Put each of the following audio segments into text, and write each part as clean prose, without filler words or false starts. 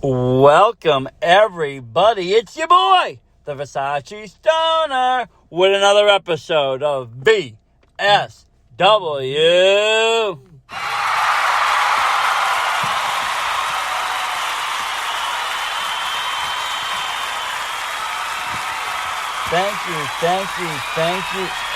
Welcome, everybody. It's your boy, the Versace Stoner, with another episode of VSW. Thank you,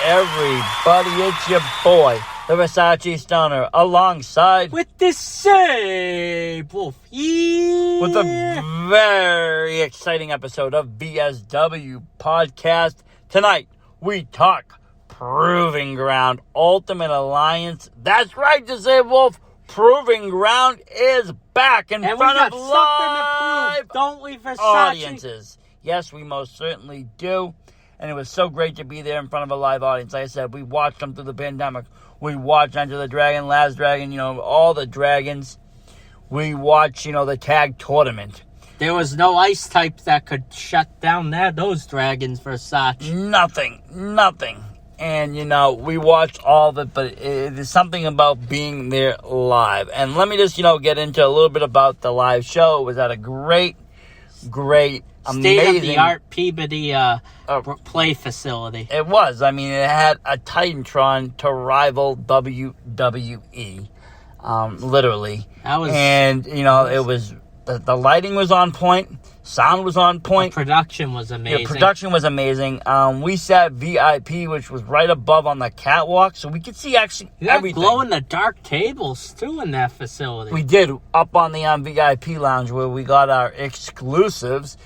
everybody. It's your boy, the Versace Stoner, alongside with the Sable here, with a very exciting episode of VSW Podcast. Tonight, we talk Proving Ground, Ultimate Alliance. That's right, Disabled Wolf. Proving Ground is back in front of live, don't we, Versace? Audiences. Yes, we most certainly do. And it was so great to be there in front of a live audience. Like I said, we watched them through the pandemic. We watched Enter the Dragon, Last Dragon, all the dragons. We watched, the tag tournament. There was no ice type that could shut down those dragons, Versace. Nothing. And, we watched all of it, but there's something about being there live. And let me just, get into a little bit about the live show. It was at a great, amazing state-of-the-art Peabody play facility. It was. I mean, it had a Titantron to rival WWE, literally. It was the lighting was on point, sound was on point. The production was amazing. We sat VIP, which was right above on the catwalk, so we could see actually everything. Glow-in-the-dark tables, too, in that facility. We did, up on the VIP lounge, where we got our exclusives,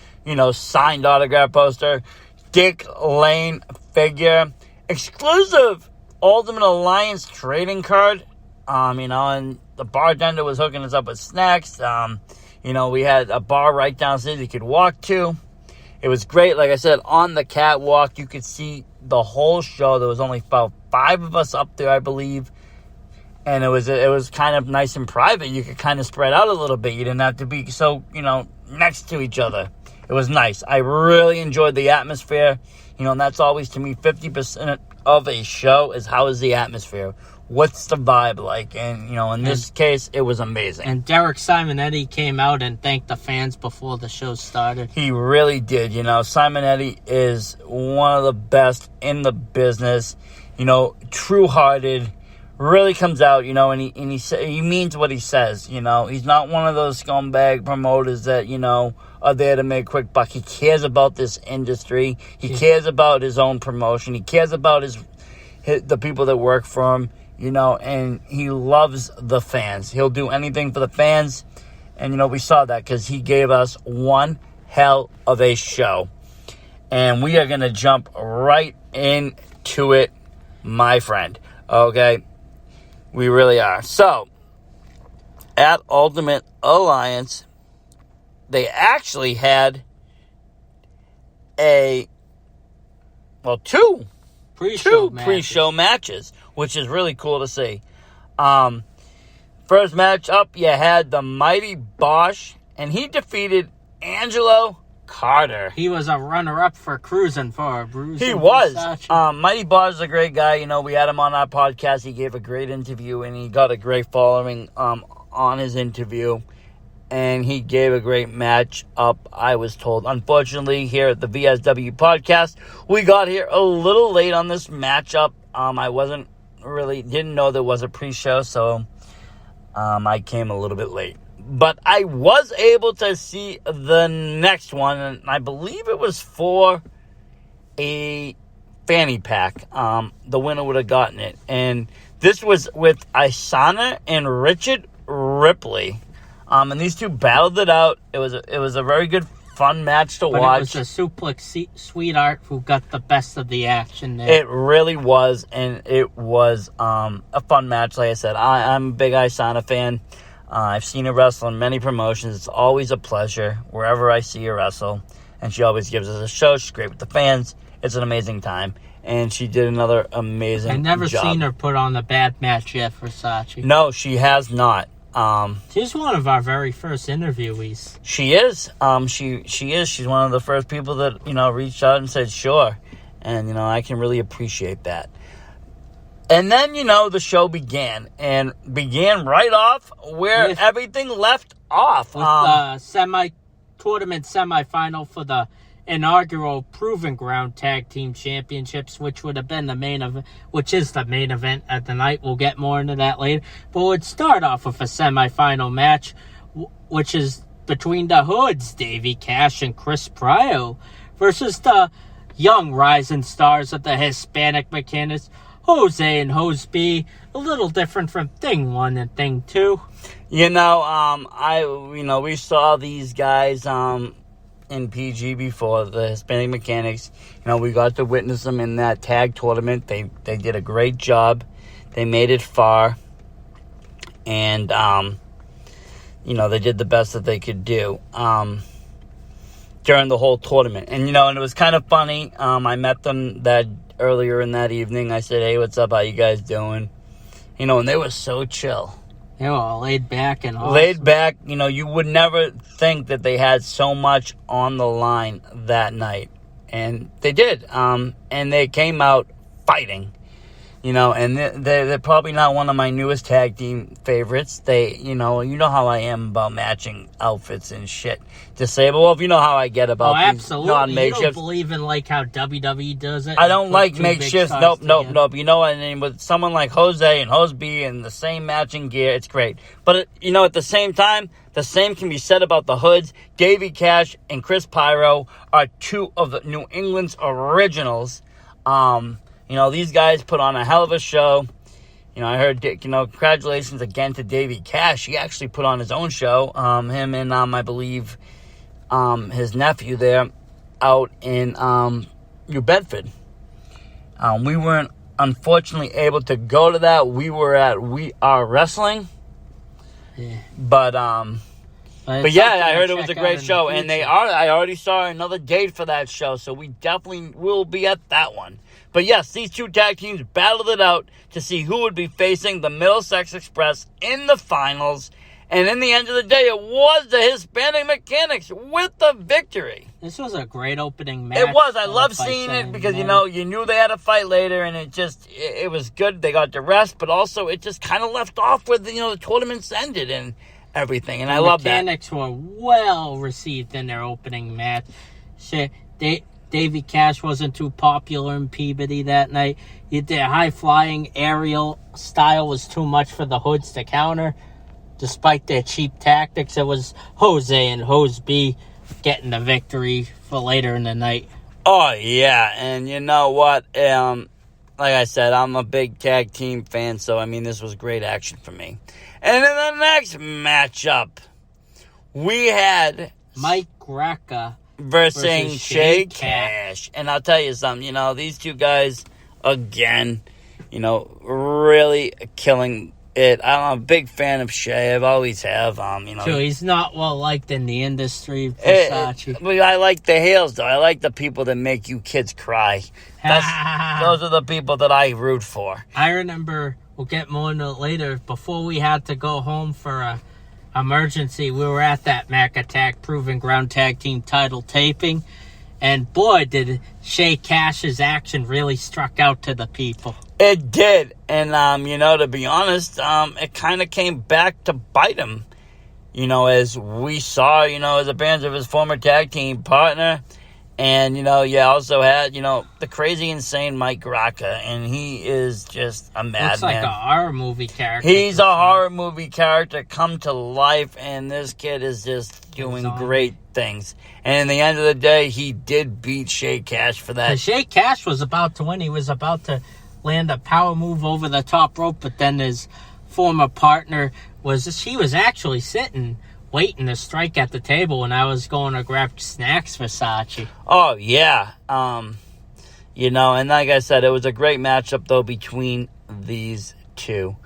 signed autograph poster, Dick Lane figure, exclusive Ultimate Alliance trading card, and the bartender was hooking us up with snacks. We had a bar right downstairs you could walk to. It was great. Like I said, on the catwalk, you could see the whole show. There was only about 5 of us up there, I believe. And it was kind of nice and private. You could kind of spread out a little bit. You didn't have to be so, next to each other. It was nice. I really enjoyed the atmosphere. And that's always, to me, 50% of a show is how is the atmosphere. What's the vibe like? And, in this case, it was amazing. And Derek Simonetti came out and thanked the fans before the show started. He really did. Simonetti is one of the best in the business. True-hearted. Really comes out, and he means what he says. He's not one of those scumbag promoters that, are there to make quick buck. He cares about this industry. He cares about his own promotion. He cares about the people that work for him. And he loves the fans. He'll do anything for the fans. And, we saw that because he gave us one hell of a show. And we are going to jump right into it, my friend. Okay? We really are. So, at Ultimate Alliance, they actually had two pre-show matches, which is really cool to see. First match up, you had the Mighty Bosch, and he defeated Angelo Carter. He was a runner-up for Cruising for a Bruiser. He was. Mighty Bosch is a great guy. We had him on our podcast. He gave a great interview, and he got a great following on his interview. And he gave a great match up, I was told. Unfortunately, here at the VSW podcast, we got here a little late on this matchup. I didn't know there was a pre-show, so I came a little bit late. But I was able to see the next one, and I believe it was for a fanny pack. The winner would have gotten it. And this was with Isana and Ripley. And these two battled it out. It was a very good, fun match to watch. It was a suplex sweetheart who got the best of the action there. It really was, and it was a fun match. Like I said, I'm a big Isana fan. I've seen her wrestle in many promotions. It's always a pleasure wherever I see her wrestle. And she always gives us a show. She's great with the fans. It's an amazing time. And she did another amazing job. I've never seen her put on a bad match yet, Versace. No, she has not. She's one of our very first interviewees. She is. She is. She's one of the first people that, reached out and said, sure. And, I can really appreciate that. And then, the show began. And began right off where everything left off. With the tournament semifinal for the inaugural Proving Ground Tag Team Championships, which would have been the main event, which is the main event of the night. We'll get more into that later. But we'd start off with a semifinal match, which is between the Hoods, Davey Cash and Chris Pryor, versus the young rising stars of the Hispanic Mechanics, Jose and Hose B. A little different from Thing 1 and Thing 2. We saw these guys in PG before, the Hispanic Mechanics. We got to witness them in that tag tournament. They did a great job. They made it far. And, they did the best that they could do during the whole tournament. And, and it was kind of funny. I met them earlier in that evening. I said, hey, what's up? How you guys doing? And they were so chill. They were all laid back and awesome. Laid back. You would never think that they had so much on the line that night. And they did. And they came out fighting. And they're probably not one of my newest tag team favorites. They, you know how I am about matching outfits and shit. Disabled. Well, if you know how I get about these non-makeshifts. You don't believe in how WWE does it? I don't like makeshifts. Nope. You know what? And with someone like Jose and Hose B in the same matching gear, it's great. But at the same time, the same can be said about the Hoods. Davey Cash and Chris Pyro are two of the New England's originals. These guys put on a hell of a show. I heard, congratulations again to Davey Cash. He actually put on his own show. Him and, I believe, his nephew there out in New Bedford. We weren't, unfortunately, able to go to that. We were at We Are Wrestling. Yeah. But yeah, I heard it was a great show. And I already saw another date for that show. So we definitely will be at that one. But yes, these two tag teams battled it out to see who would be facing the Middlesex Express in the finals. And in the end of the day, it was the Hispanic Mechanics with the victory. This was a great opening match. It was. I love seeing it because, you knew they had a fight later, and it was good. They got the rest, but also it just kind of left off where, the tournaments ended and everything. And I love that. The Mechanics were well received in their opening match. Davey Cash wasn't too popular in Peabody that night. Their high-flying aerial style was too much for the Hoods to counter. Despite their cheap tactics, it was Jose and Hose B getting the victory for later in the night. Oh, yeah. And you know what? Like I said, I'm a big tag team fan, so, this was great action for me. And in the next matchup, we had Mike Crocker versus Shay Cash. And I'll tell you something, these two guys, again, really killing it. I'm a big fan of Shay. I've always have. So he's not well liked in the industry, Versace. But I like the heels, though. I like the people that make you kids cry. Those are the people that I root for. I remember, we'll get more into it later, before we had to go home for a emergency, we were at that Mac Attack Proving Ground Tag Team title taping, and boy, did Shay Cash's action really struck out to the people. It did, and to be honest, it kind of came back to bite him, as we saw, as a band of his former tag team partner. And, you also had, the crazy, insane Mike Crocker. And he is just a madman. Looks like a horror movie character. He's a horror movie character come to life. And this kid is just doing great things. And in the end of the day, he did beat Shay Cash for that. Shay Cash was about to win. He was about to land a power move over the top rope. But then his former partner was actually sitting, waiting to strike at the table when I was going to grab snacks for Sachi. Oh, yeah. And like I said, it was a great matchup, though, between these two.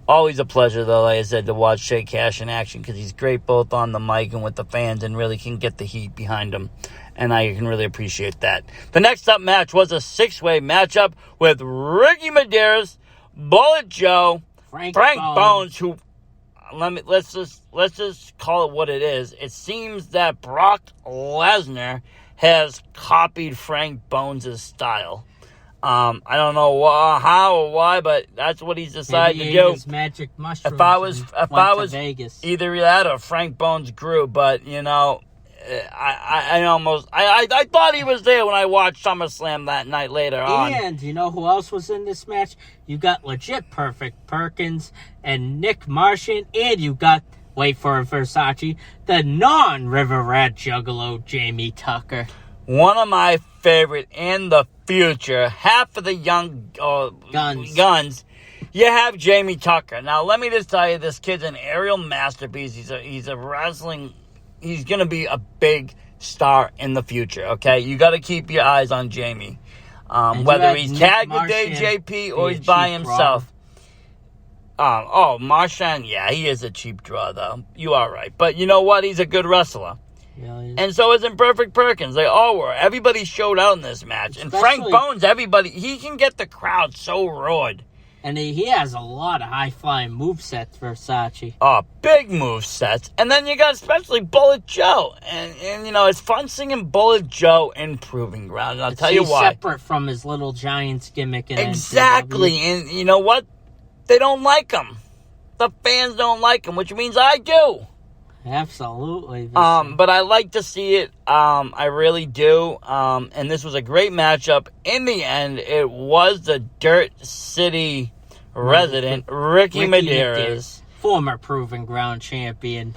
Always a pleasure, though, like I said, to watch Shay Cash in action, because he's great both on the mic and with the fans and really can get the heat behind him. And I can really appreciate that. The next up match was a six-way matchup with Ricky Medeiros, Bullet Joe, Frank Bones, who... Let's just call it what it is. It seems that Brock Lesnar has copied Frank Bones' style. I don't know how or why, but that's what he's decided Maybe to do. his magic mushrooms. If I was Vegas. either that or Frank Bones Grew, but I thought he was there when I watched SummerSlam that night later on. And you know who else was in this match? You got legit Perfect Perkins and Nick Martian, and you got, wait for it, Versace, the non-River Rat Juggalo Jamie Tucker. One of my favorite in the future, half of the young guns, you have Jamie Tucker. Now, let me just tell you, this kid's an aerial masterpiece. He's a wrestling. He's going to be a big star in the future, okay? You got to keep your eyes on Jamie. Whether he's tagged with JP or he's by himself. Marchand, yeah, he is a cheap draw, though. You are right. But you know what? He's a good wrestler. Yeah, and so is Imperfect Perkins. They all were. Everybody showed out in this match. And Frank Bones, he can get the crowd so roared. And he has a lot of high-flying movesets, Versace. Oh, big movesets. And then you got especially Bullet Joe. And it's fun singing Bullet Joe in Proving Ground. And I'll tell you why. Separate from his Little Giants gimmick. Exactly. And you know what? They don't like him. The fans don't like him, which means I do. Absolutely. But I like to see it. I really do. And this was a great matchup. In the end, it was the Dirt City resident, Ricky Medeiros. Former Proving Ground champion.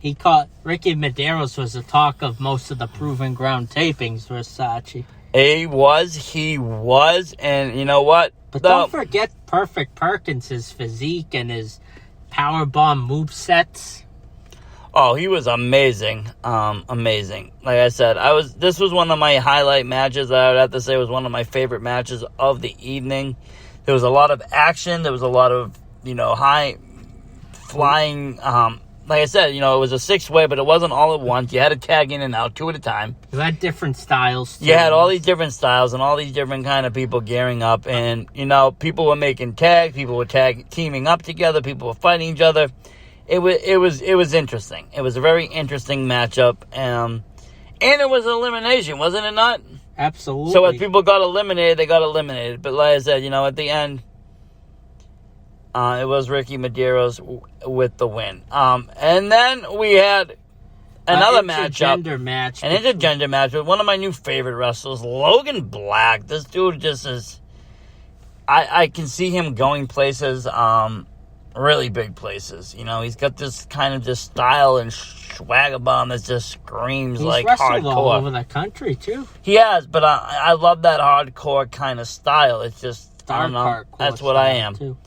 Ricky Medeiros was the talk of most of the Proving Ground tapings, Versace. He was. And you know what? But don't forget Perfect Perkins' physique and his powerbomb movesets. Oh, he was amazing. Amazing. Like I said, this was one of my highlight matches. I would have to say it was one of my favorite matches of the evening. There was a lot of action. There was a lot of, high flying. Like I said, it was a 6-way, but it wasn't all at once. You had to tag in and out 2 at a time. You had different styles. You had all these different styles and all these different kind of people gearing up. And, people were making tags. People were teaming up together. People were fighting each other. It was interesting. It was a very interesting matchup, and it was an elimination, wasn't it not? Absolutely. So as people got eliminated, they got eliminated. But like I said, at the end, it was Ricky Medeiros with the win. And then we had another matchup, an intergender match with one of my new favorite wrestlers, Logan Black. This dude just is. I can see him going places. Really big places. He's got this kind of just style and swagger bomb that just screams like hardcore. He's wrestled all over the country, too. He has, but I love that hardcore kind of style. It's just, I don't know. That's what I am. Too.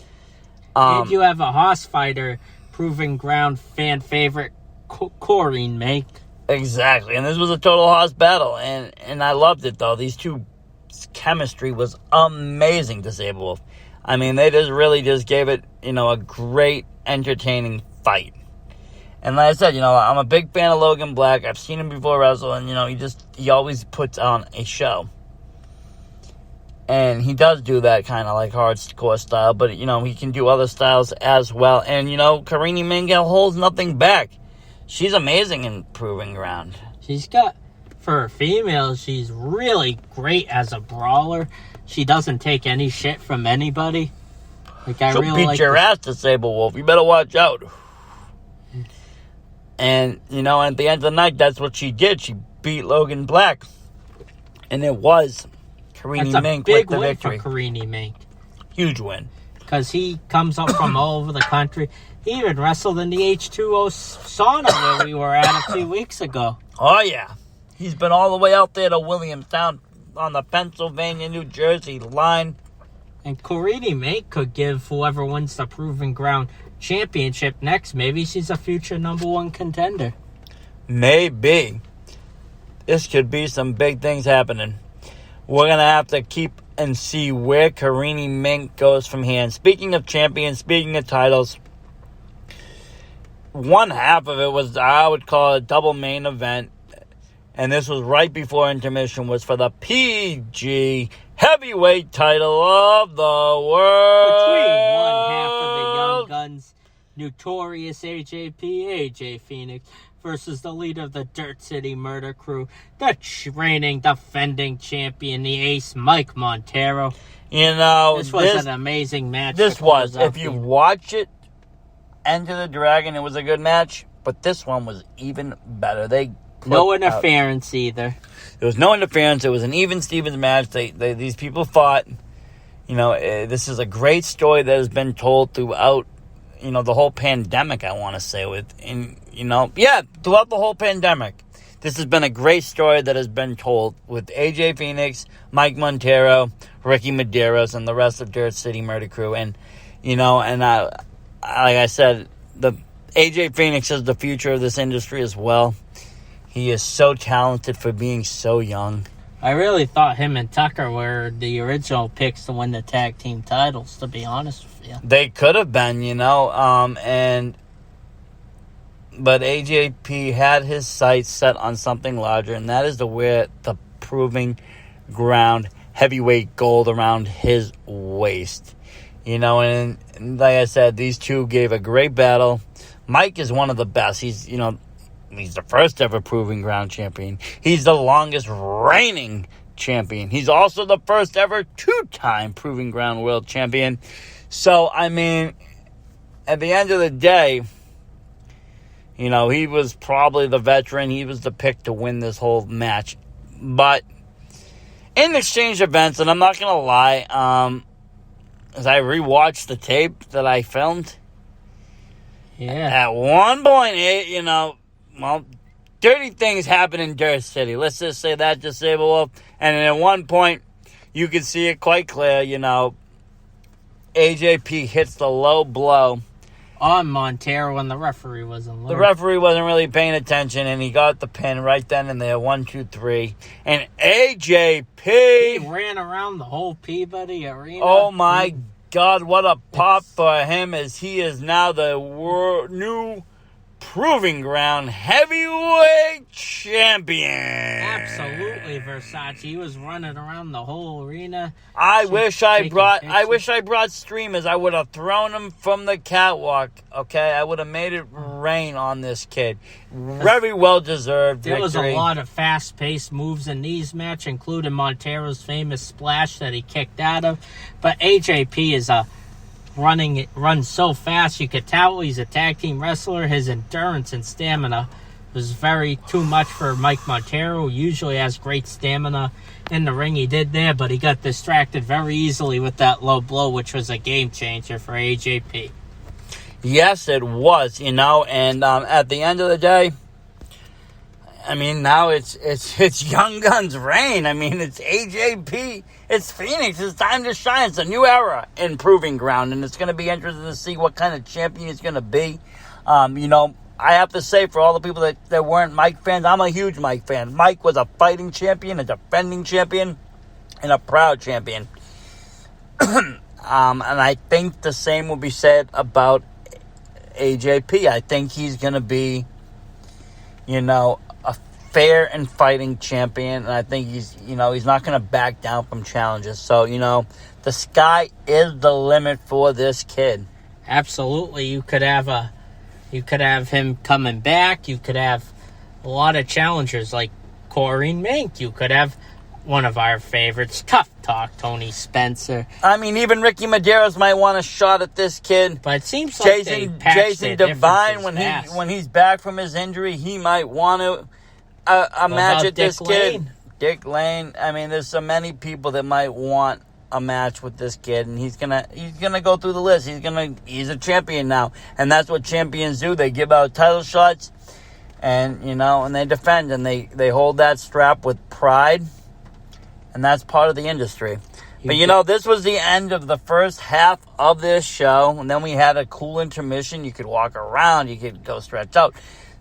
And you have a Hoss fighter, Proving Ground fan favorite, Corrine Mink. Exactly, and this was a total Hoss battle, and I loved it, though. These two chemistry was amazing to Sable Wolf. I mean, they really gave it, a great, entertaining fight. And like I said, I'm a big fan of Logan Black. I've seen him before wrestle, and, he always puts on a show. And he does do that kind of like hardcore style, but, he can do other styles as well. And, Karine Mingel holds nothing back. She's amazing in Proving Ground. For a female, she's really great as a brawler. She doesn't take any shit from anybody. She'll beat your ass to Sable Wolf. You better watch out. And, at the end of the night, that's what she did. She beat Logan Black. And it was Karine Mink with the victory. That's a big win for Karine Mink. Huge win. Because he comes up from all over the country. He even wrestled in the H2O sauna where we were at a few weeks ago. Oh, yeah. He's been all the way out there to Williamstown on the Pennsylvania-New Jersey line. And Karine Mink could give whoever wins the Proving Ground championship next. Maybe she's a future #1 contender. Maybe. This could be some big things happening. We're going to have to keep and see where Karine Mink goes from here. And speaking of champions, speaking of titles, one half of it was, I would call it a double main event. And this was right before intermission, was for the PG heavyweight title of the world. Between one half of the Young Guns, Notorious AJP, AJ Phoenix, versus the leader of the Dirt City Murder Crew, the reigning, defending champion, the ace, Mike Montero. You know, this was an amazing match. This was. If you watch it, Enter the Dragon, it was a good match, but this one was even better. No interference either. There was no interference. It was an even Stevens match. These people fought. You know, this is a great story that has been told throughout, you know, the whole pandemic, I want to say. Throughout the whole pandemic. This has been a great story that has been told with AJ Phoenix, Mike Montero, Ricky Medeiros, and the rest of Dirt City Murder Crew. And, you know, like I said, the AJ Phoenix is the future of this industry as well. He is so talented for being so young. I really thought him and Tucker were the original picks to win the tag team titles, to be honest with you. They could have been, you know, but AJP had his sights set on something larger, and that is to wear the proving ground heavyweight gold around his waist. You know, and like I said, these two gave a great battle. Mike is one of the best. He's the first ever proving ground champion. He's the longest reigning champion. He's also the first ever 2-time proving ground world champion. So, I mean, at the end of the day, you know, he was probably the veteran. He was the pick to win this whole match. But in exchange events, and I'm not going to lie, as I rewatched the tape that I filmed, at one point, dirty things happen in Dirt City. Let's just say that to Sable Wolf. And at one point, you can see it quite clear, you know, AJP hits the low blow on Montero when the referee wasn't looking. The referee wasn't really paying attention, and he got the pin right then and there, 1, 2, 3. And AJP... He ran around the whole Peabody Arena. Oh, my God, what a pop for him, as he is now the new proving ground heavyweight champion. Absolutely, Versace. He was running around the whole arena. I wish I brought streamers. I would have thrown him from the catwalk. Okay, I would have made it rain on this kid. Very well deserved victory. There was a lot of fast-paced moves in these match, including Montero's famous splash that he kicked out of. But AJP is runs so fast, you could tell he's a tag team wrestler. His endurance and stamina was too much for Mike Montero, who usually has great stamina in the ring. He did there, but he got distracted very easily with that low blow, which was a game changer for AJP. Yes, it was, you know, and at the end of the day, I mean, now it's Young Guns' reign. I mean, it's AJP. It's Phoenix. It's time to shine. It's a new era in proving ground, and it's going to be interesting to see what kind of champion he's going to be. You know, I have to say, for all the people that weren't Mike fans, I'm a huge Mike fan. Mike was a fighting champion, a defending champion, and a proud champion. And I think the same will be said about AJP. I think he's going to be, you know, a fair and fighting champion, and I think he's not going to back down from challenges. So, you know, the sky is the limit for this kid. Absolutely. You could have him coming back. You could have a lot of challengers like Corrine Mink. You could have one of our favorites, Tough Talk, Tony Spencer. I mean, even Ricky Medeiros might want a shot at this kid. But it seems like Jason Devine, when he's back from his injury, he might want to a match at this kid. Dick Lane. I mean, there's so many people that might want a match with this kid, and he's gonna go through the list. He's a champion now, and that's what champions do. They give out title shots, and and they defend, and they hold that strap with pride. And that's part of the industry. But, this was the end of the first half of this show. And then we had a cool intermission. You could walk around. You could go stretch out.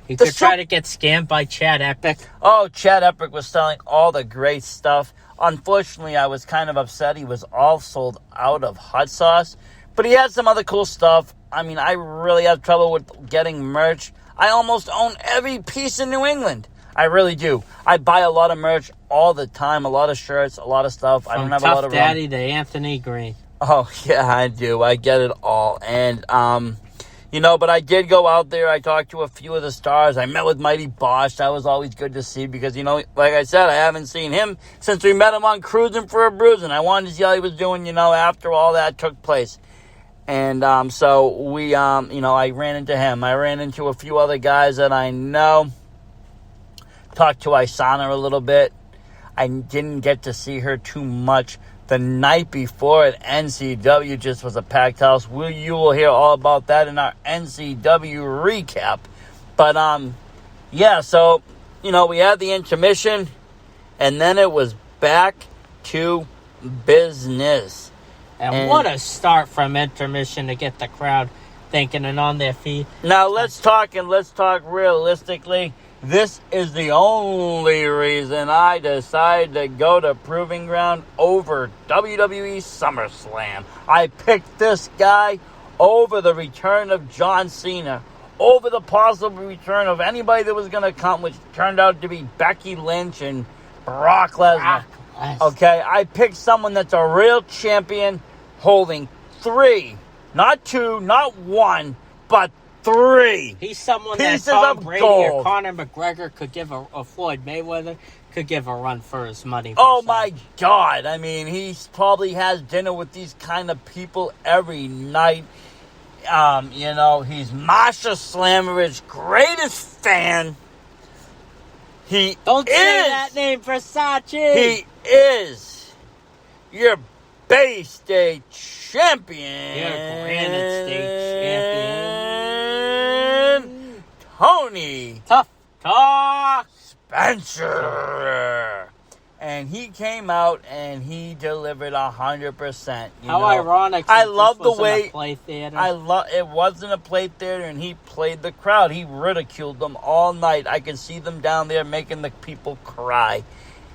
You could try to get scammed by Chad Epic. Oh, Chad Epic was selling all the great stuff. Unfortunately, I was kind of upset. He was all sold out of hot sauce. But he had some other cool stuff. I mean, I really have trouble with getting merch. I almost own every piece in New England. I really do. I buy a lot of merch all the time, a lot of shirts, a lot of stuff. I don't have a lot of Daddy to Anthony Green. Oh, yeah, I do. I get it all. And, But I did go out there. I talked to a few of the stars. I met with Mighty Bosch. That was always good to see because, like I said, I haven't seen him since we met him on Cruising for a Bruising. I wanted to see how he was doing, after all that took place. And so we, I ran into him. I ran into a few other guys that I know. Talked to Isana a little bit. I didn't get to see her too much. The night before at NCW just was a packed house. You will hear all about that in our NCW recap. But, so, we had the intermission, and then it was back to business. And what a start from intermission to get the crowd thinking and on their feet. Now, let's talk realistically. This is the only reason I decided to go to Proving Ground over WWE SummerSlam. I picked this guy over the return of John Cena, over the possible return of anybody that was going to come, which turned out to be Becky Lynch and Brock Lesnar. Okay, I picked someone that's a real champion holding 3, not 2, not 1, but 3. He's someone pieces that Tom of Brady gold. or Conor McGregor could give a Floyd Mayweather could give a run for his money. Oh my God. I mean, he probably has dinner with these kind of people every night. He's Masha Slamovich's greatest fan. Don't say that name, Versace. He is your Bay State champion. Your Granite State champion. Tony Tough Talk Spencer. And he came out and he delivered 100%. How ironic! I love the way a play theater. it wasn't a play theater, and he played the crowd. He ridiculed them all night. I could see them down there making the people cry.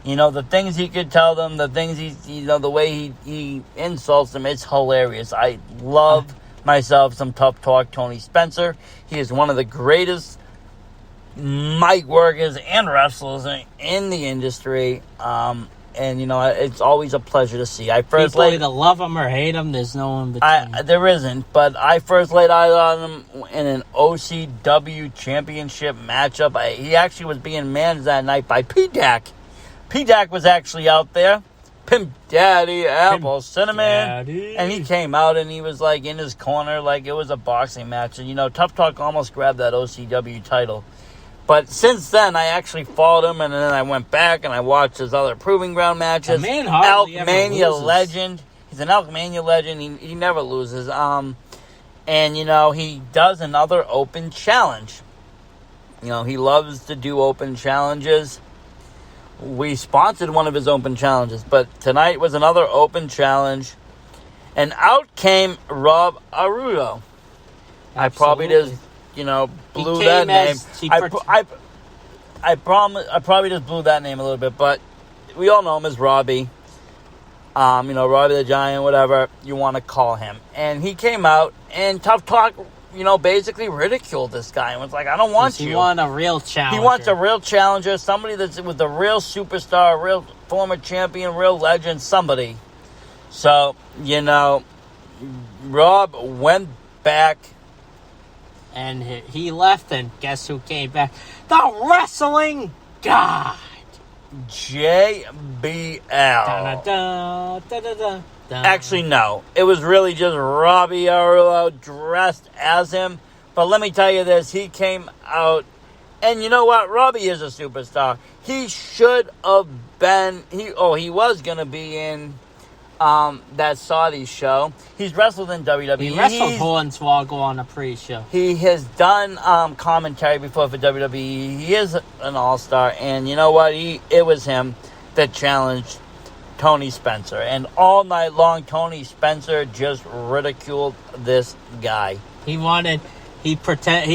The things he could tell them, the things the way he insults them, it's hilarious. I love myself some Tough Talk Tony Spencer. He is one of the greatest mic workers and wrestlers in the industry. It's always a pleasure to see. People either love him or hate him. There's no in between. There isn't, but I first laid eyes on him in an OCW championship matchup. He actually was being managed that night by P-Dac. P-Dac was actually out there. Pimp Daddy, Apple Cinnamon. Daddy. And he came out and he was like in his corner like it was a boxing match. And, Tough Talk almost grabbed that OCW title. But since then, I actually followed him, and then I went back and I watched his other Proving Ground matches. Elkmania legend. He's an Elkmania legend. He never loses. He does another open challenge. He loves to do open challenges. We sponsored one of his open challenges, but tonight was another open challenge. And out came Rob Arudo. I probably just, blew that name. I probably just blew that name a little bit, but we all know him as Robbie. Robbie the Giant, whatever you want to call him. And he came out, and Tough Talk, basically ridiculed this guy and was like, I don't want you. He wants a real challenger. He wants a real challenger, somebody that's with a real superstar, a real former champion, real legend, somebody. So, Rob went back. And he left, and guess who came back? The Wrestling God! JBL. Da-da-da, Actually, no. It was really just Robbie Arudo dressed as him. But let me tell you this. He came out, and you know what? Robbie is a superstar. He should have been... He was going to be in that Saudi show. He's wrestled in WWE. He wrestled Hornswoggle on a pre-show. He has done commentary before for WWE. He is an all-star. And you know what? It was him that challenged Tony Spencer. And all night long, Tony Spencer just ridiculed this guy. He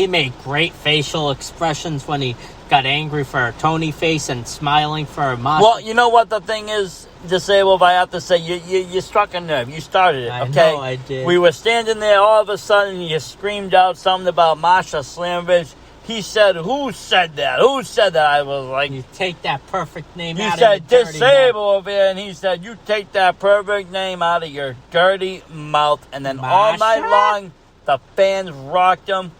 made great facial expressions when he got angry for a Tony face and smiling for a Masha. Well, you know what the thing is, Disabled, I have to say, you struck a nerve. You started it, okay? I know I did. We were standing there, all of a sudden, you screamed out something about Masha Slamovich. He said, who said that? Who said that? I was like... You take that perfect name out of your dirty mouth. He said, Disabled over here, and he said, you take that perfect name out of your dirty mouth. And then all night long, The fans rocked him.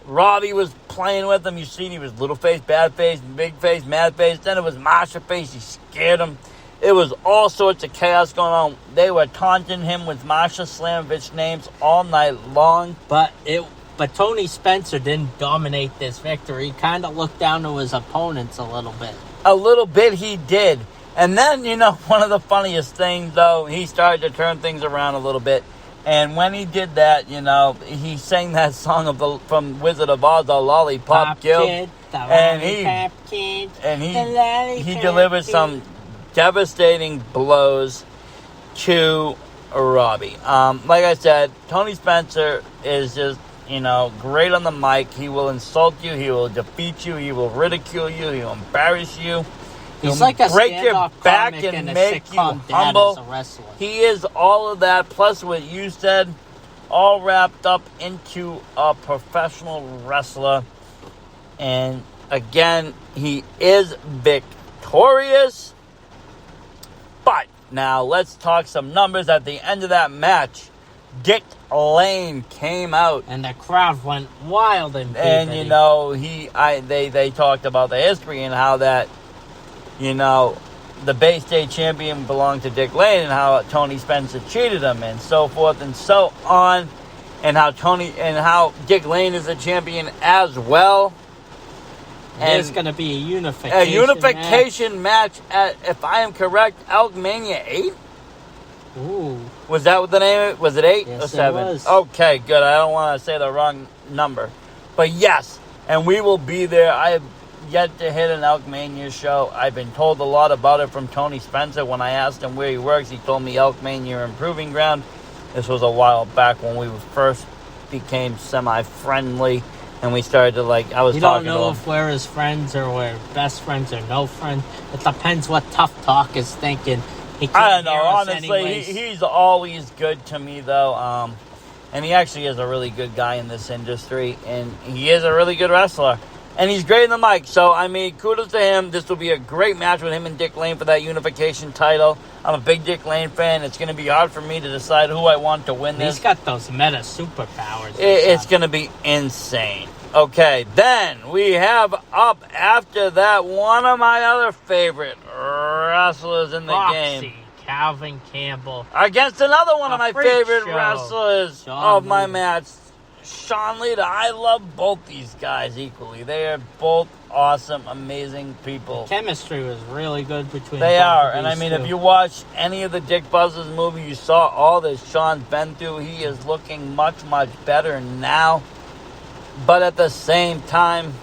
Robbie was playing with him. You seen he was little face, bad face, big face, mad face. Then it was Marsha face. He scared him. It was all sorts of chaos going on. They were taunting him with Marsha Slamovich names all night long. But Tony Spencer didn't dominate this victory. He kind of looked down to his opponents a little bit. A little bit he did. And then, one of the funniest things, though, he started to turn things around a little bit. And when he did that, he sang that song from Wizard of Oz, the Lollipop Guild. And he delivered some devastating blows to Robbie. Like I said, Tony Spencer is just, great on the mic. He will insult you. He will defeat you. He will ridicule you. He will embarrass you. He's like a break your back and make you humble. As a wrestler. He is all of that, plus what you said, all wrapped up into a professional wrestler. And again, he is victorious. But now let's talk some numbers. At the end of that match, Dick Lane came out, and the crowd went wild. And they talked about the history and how that, the Bay State champion belonged to Dick Lane, and how Tony Spencer cheated him, and so forth and so on, and how Dick Lane is a champion as well. There's going to be a unification match at, if I am correct, Elkmania 8? Ooh. Was that what the name? Was it 8 yes, or 7? It was. Okay, good. I don't want to say the wrong number. But yes, and we will be there. I have yet to hit an Elkmania show. I've been told a lot about it from Tony Spencer. When I asked him where he works, he told me Elkmania Improving Ground. This was a while back when we first became semi-friendly. And we started to, I was talking to him. You don't know if we're his friends or we're best friends or no friends. It depends what Tough Talk is thinking. I don't know. Honestly, he's always good to me, though. And he actually is a really good guy in this industry. And he is a really good wrestler. And he's great in the mic. So, kudos to him. This will be a great match with him and Dick Lane for that unification title. I'm a big Dick Lane fan. It's going to be hard for me to decide who I want to win this. He's got those meta superpowers. It's going to be insane. Okay, then we have up after that one of my other favorite wrestlers in the game. Calvin Campbell. Against another one of my favorite wrestlers of my Leader. match, Sean Leader. I love both these guys equally. They are both awesome, amazing people. The chemistry was really good between They both are, of and these two. if you watch any of the Dick Buzzers movie, you saw all that Sean's been through. He is looking much, much better now. But at the same time,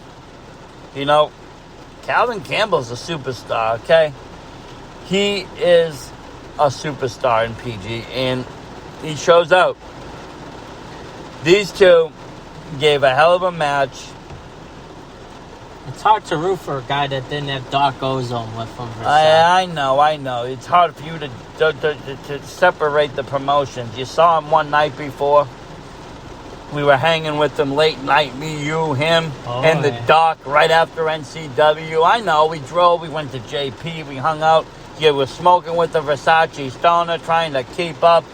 Calvin Campbell's a superstar, okay? He is a superstar in PG, and he shows out. These two gave a hell of a match. It's hard to root for a guy that didn't have Dark Ozone with him. I know. It's hard for you to separate the promotions. You saw him one night before. We were hanging with him late night, me, you, him, and the doc right after NCW. I know, we drove, we went to JP, we hung out. You were smoking with the Versace Stoner, trying to keep up.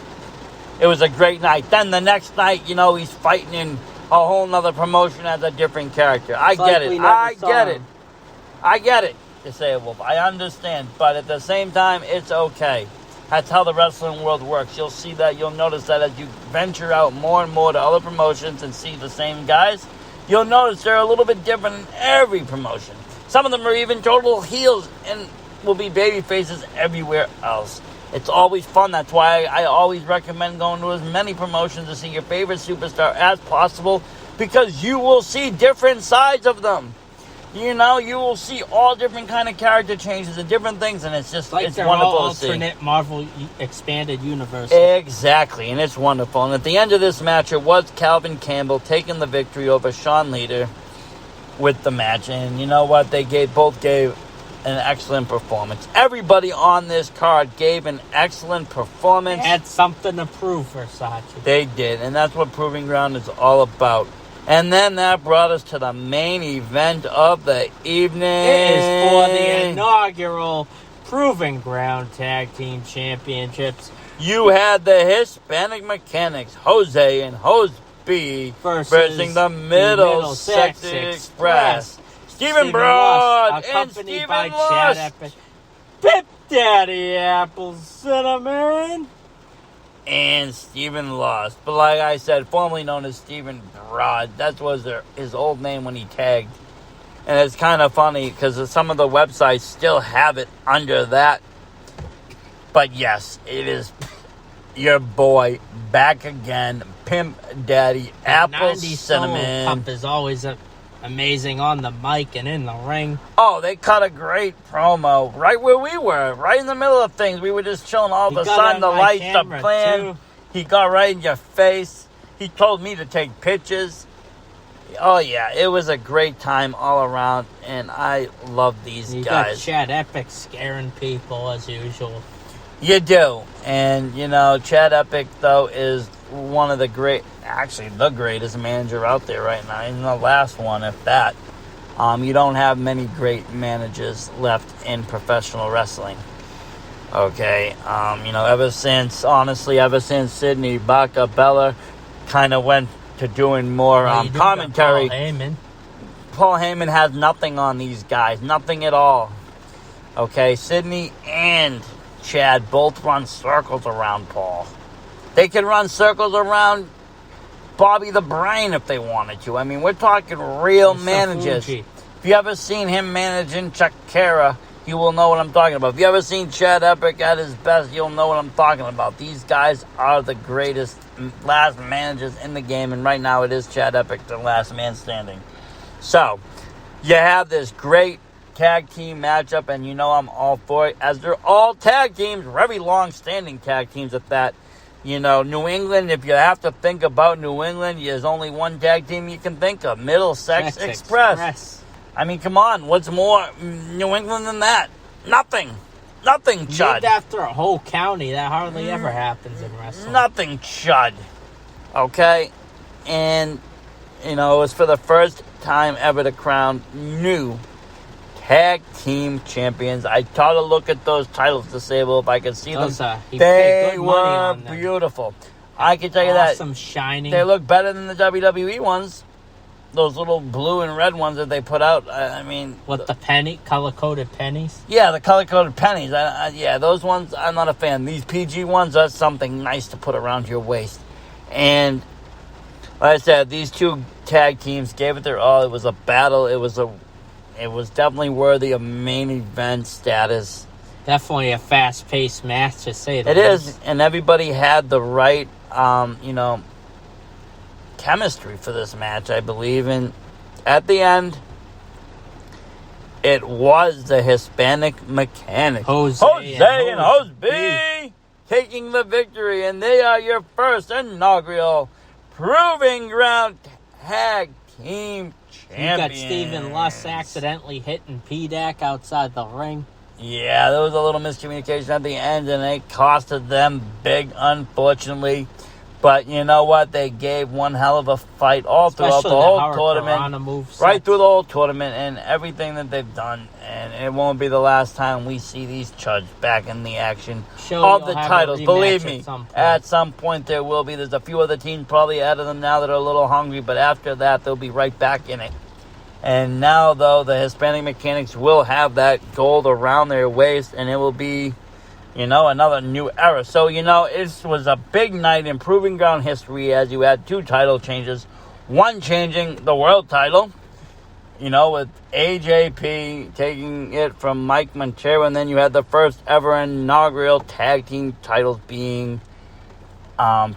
It was a great night. Then the next night, he's fighting in a whole nother promotion as a different character. I get it. You say, Wolf, I understand. But at the same time, it's okay. That's how the wrestling world works. You'll see that. You'll notice that as you venture out more and more to other promotions and see the same guys, you'll notice they're a little bit different in every promotion. Some of them are even total heels and will be baby faces everywhere else. It's always fun. That's why I always recommend going to as many promotions to see your favorite superstar as possible, because you will see different sides of them. You will see all different kind of character changes and different things, and it's just, it's wonderful to see. Alternate Marvel expanded universe. Exactly, and it's wonderful. And at the end of this match, it was Calvin Campbell taking the victory over Sean Leader with the match. And you know what? They both gave an excellent performance. Everybody on this card gave an excellent performance. They had something to prove, Versace. They did, and that's what Proving Ground is all about. And then that brought us to the main event of the evening. It is for the inaugural Proving Ground Tag Team Championships. You had the Hispanic Mechanics, Jose and B versus the Middlesex Express. Stephen Broad and accompanied Stephen by Lush. Chad Epic. Pip Daddy Apple Cinnamon. And Stephen Lush. But like I said, formerly known as Stephen Broad. That was his old name when he tagged. And it's kind of funny because some of the websites still have it under that. But yes, it is your boy back again. Pimp Daddy Apple Cinnamon. Pump is always amazing on the mic and in the ring. Oh, they cut a great promo right where we were, right in the middle of things. We were just chilling. All of a sudden, the lights are playing. He got right in your face. He told me to take pictures. Oh, yeah, it was a great time all around, and I love these you guys. Got Chad Epic scaring people as usual. You do. And, Chad Epic, though, is one of the the greatest manager out there right now. He's the last one, if that. You don't have many great managers left in professional wrestling. Okay. Ever since Sidney Bacabella kind of went to doing more commentary. Paul Heyman has nothing on these guys. Nothing at all. Okay. Sidney and Chad both run circles around Paul. They can run circles around Bobby the Brain if they wanted to. I mean, we're talking real managers. If you ever seen him managing Chikara, you will know what I'm talking about. If you ever seen Chad Epic at his best, you'll know what I'm talking about. These guys are the greatest last managers in the game, and right now it is Chad Epic, the last man standing. So, you have this great tag team matchup, and I'm all for it, as they're all tag teams, very long-standing tag teams at that. New England, if you have to think about New England, there's only one tag team you can think of, Middlesex Express. I mean, come on, what's more New England than that? Nothing, Chud. Named after a whole county, that hardly ever happens in wrestling. Nothing, Chud. Okay? And, it was for the first time ever to crown new tag team champions. I tried to look at those titles to see if I could see them. They were beautiful. I can tell you that. Awesome, shining. They look better than the WWE ones. Those little blue and red ones that they put out. I mean, what, the color-coded pennies? Yeah, the color-coded pennies. Yeah, those ones I'm not a fan. These PG ones are something nice to put around your waist. And like I said, these two tag teams gave it their all. It was a battle. It was definitely worthy of main event status. Definitely a fast-paced match, to say the least. It is, and everybody had the right, chemistry for this match, I believe. And at the end, it was the Hispanic Mechanics, Jose and Jose, taking the victory, and they are your first inaugural Proving Ground Tag Team champions. You got Stephen Lush accidentally hitting P-Dac outside the ring. Yeah, there was a little miscommunication at the end, and it costed them big, unfortunately. But you know what? They gave one hell of a fight all throughout the whole tournament. Right through the whole tournament and everything that they've done. And it won't be the last time we see these chuds back in the action of the titles. Believe me, at some point there will be. There's a few other teams probably ahead of them now that are a little hungry. But after that, they'll be right back in it. And now, though, the Hispanic Mechanics will have that gold around their waist. And it will be, another new era. So, it was a big night in Proving Ground history as you had two title changes. One changing the world title, with AJP taking it from Mike Montero. And then you had the first ever inaugural tag team titles being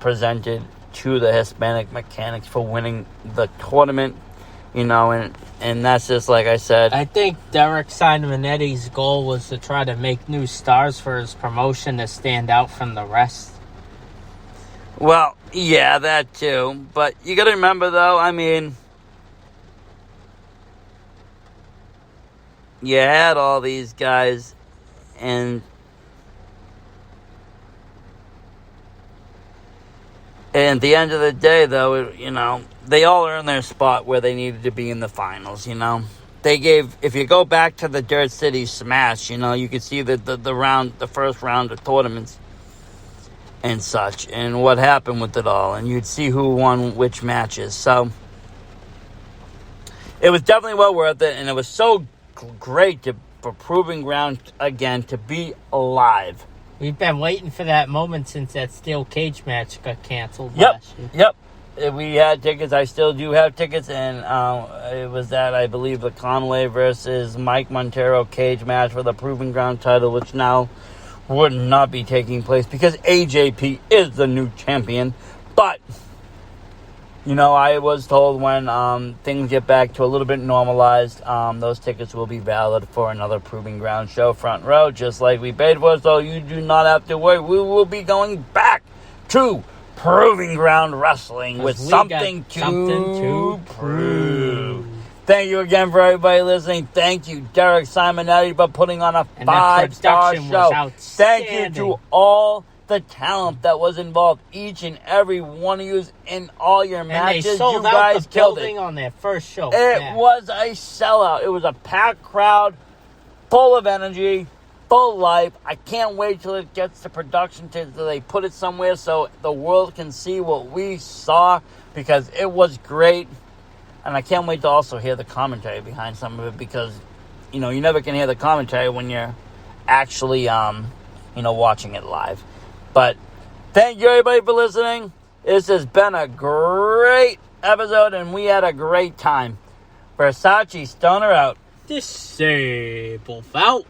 presented to the Hispanic Mechanics for winning the tournament. And that's just like I said. I think Derek Simonetti's goal was to try to make new stars for his promotion to stand out from the rest. Well, yeah, that too. But you got to remember, though, you had all these guys, and at the end of the day, though, they all earned their spot where they needed to be in the finals, They gave, if you go back to the Dirt City Smash, you could see the first round of tournaments. and such, and what happened with it all, and you'd see who won which matches. So it was definitely well worth it, and it was so great for Proving Ground again to be alive. We've been waiting for that moment since that steel cage match got canceled Yep, last year. yep. We had tickets. I still do have tickets, and it was that, I believe, the Conway versus Mike Montero cage match for the Proving Ground title, which now would not be taking place because AJP is the new champion. But, you know, I was told when things get back to a little bit normalized, those tickets will be valid for another Proving Ground show front row, just like we paid for, so you do not have to worry. We will be going back to Proving Ground Wrestling with something to prove. Thank you again for everybody listening. Thank you, Derek Simonetti, for putting on a 5-star show. Thank you to all the talent that was involved, each and every one of you in all your matches. They sold you out guys the killed building it on their first show. It was a sellout. It was a packed crowd, full of energy, full life. I can't wait till it gets to production, till they put it somewhere so the world can see what we saw, because it was great. And I can't wait to also hear the commentary behind some of it, because, you know, you never can hear the commentary when you're actually, watching it live. But thank you, everybody, for listening. This has been a great episode, and we had a great time. Versace Stoner out. Disable out.